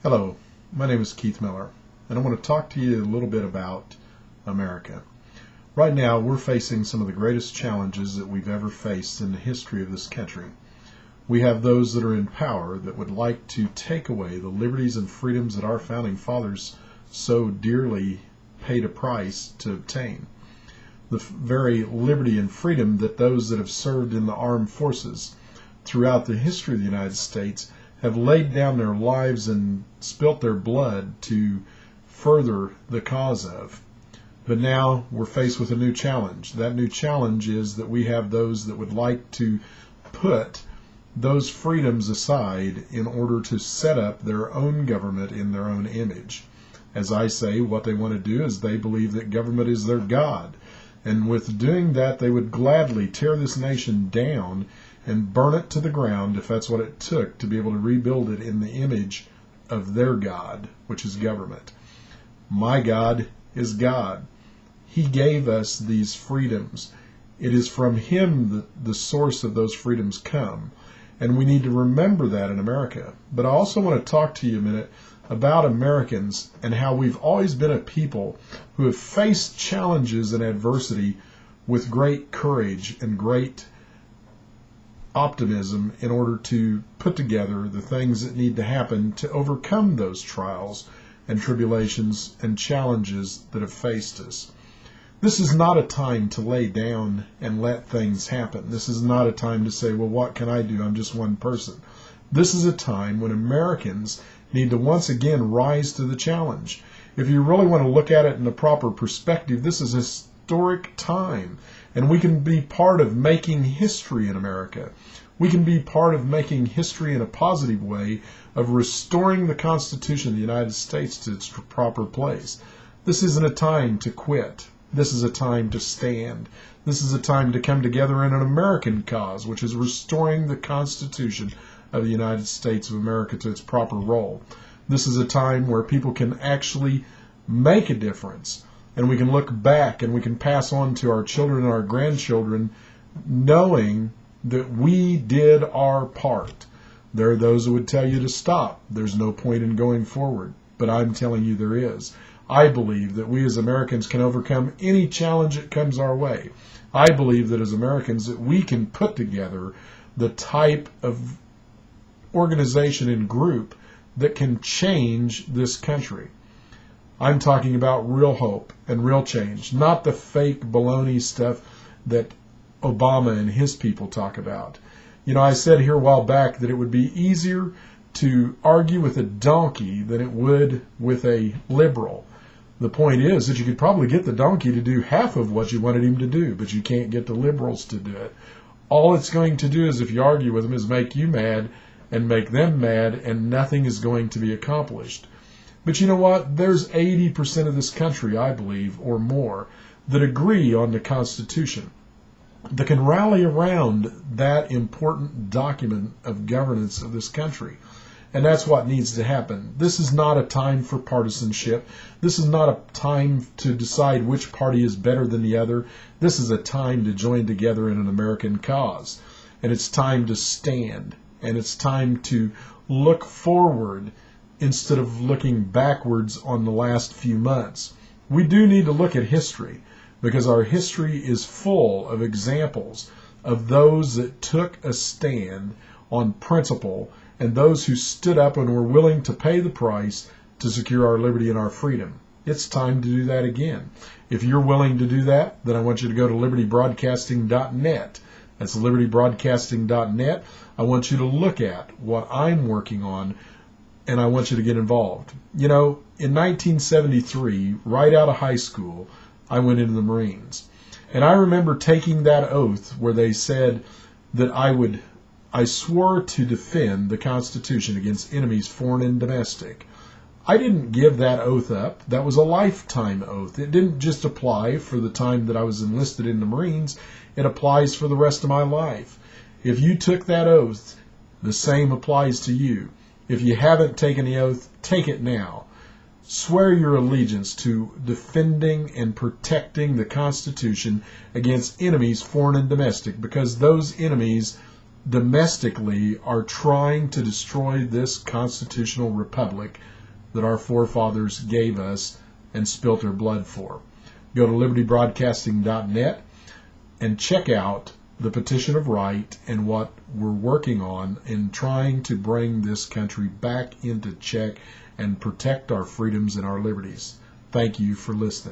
Hello, my name is Keith Miller, and I want to talk to you a little bit about America. Right now, we're facing some of the greatest challenges that we've ever faced in the history of this country. We have those that are in power that would like to take away the liberties and freedoms that our founding fathers so dearly paid a price to obtain. The very liberty and freedom that those that have served in the armed forces throughout the history of the United States have laid down their lives and spilt their blood to further the cause of. But now we're faced with a new challenge. That new challenge is that we have those that would like to put those freedoms aside in order to set up their own government in their own image. As I say, what they want to do is they believe that government is their God. And with doing that, they would gladly tear this nation down and burn it to the ground if that's what it took to be able to rebuild it in the image of their God, which is government. My God is God. He gave us these freedoms. It is from Him that the source of those freedoms come. And we need to remember that in America. But I also want to talk to you a minute about Americans and how we've always been a people who have faced challenges and adversity with great courage and great optimism in order to put together the things that need to happen to overcome those trials and tribulations and challenges that have faced us. This is not a time to lay down and let things happen. This is not a time to say, well, what can I do? I'm just one person. This is a time when Americans need to once again rise to the challenge. If you really want to look at it in the proper perspective, this is a historic time, and we can be part of making history in America. We can be part of making history in a positive way of restoring the Constitution of the United States to its proper place. This isn't a time to quit. This is a time to stand. This is a time to come together in an American cause, which is restoring the Constitution of the United States of America to its proper role. This is a time where people can actually make a difference, and we can look back and we can pass on to our children and our grandchildren knowing that we did our part. There are those who would tell you to stop. There's no point in going forward, but I'm telling you there is. I believe that we as Americans can overcome any challenge that comes our way. I believe that as Americans that we can put together the type of organization and group that can change this country. I'm talking about real hope and real change, not the fake baloney stuff that Obama and his people talk about. You know, I said here a while back that it would be easier to argue with a donkey than it would with a liberal. The point is that you could probably get the donkey to do half of what you wanted him to do, but you can't get the liberals to do it. All it's going to do is, if you argue with them, is make you mad and make them mad, and nothing is going to be accomplished. But you know what? There's 80% of this country, I believe, or more, that agree on the Constitution, that can rally around that important document of governance of this country. And that's what needs to happen. This is not a time for partisanship. This is not a time to decide which party is better than the other. This is a time to join together in an American cause. And it's time to stand. And it's time to look forward instead of looking backwards on the last few months. We do need to look at history, because our history is full of examples of those that took a stand on principle and those who stood up and were willing to pay the price to secure our liberty and our freedom. It's time to do that again. If you're willing to do that, then I want you to go to libertybroadcasting.net. That's libertybroadcasting.net. I want you to look at what I'm working on, and I want you to get involved. You know, in 1973, right out of high school, I went into the Marines. And I remember taking that oath where they said that I swore to defend the Constitution against enemies foreign and domestic. I didn't give that oath up. That was a lifetime oath. It didn't just apply for the time that I was enlisted in the Marines. It applies for the rest of my life. If you took that oath, the same applies to you. If you haven't taken the oath, take it now. Swear your allegiance to defending and protecting the Constitution against enemies foreign and domestic, because those enemies domestically are trying to destroy this constitutional republic that our forefathers gave us and spilt their blood for. Go to libertybroadcasting.net and check out the Petition of Right and what we're working on in trying to bring this country back into check and protect our freedoms and our liberties. Thank you for listening.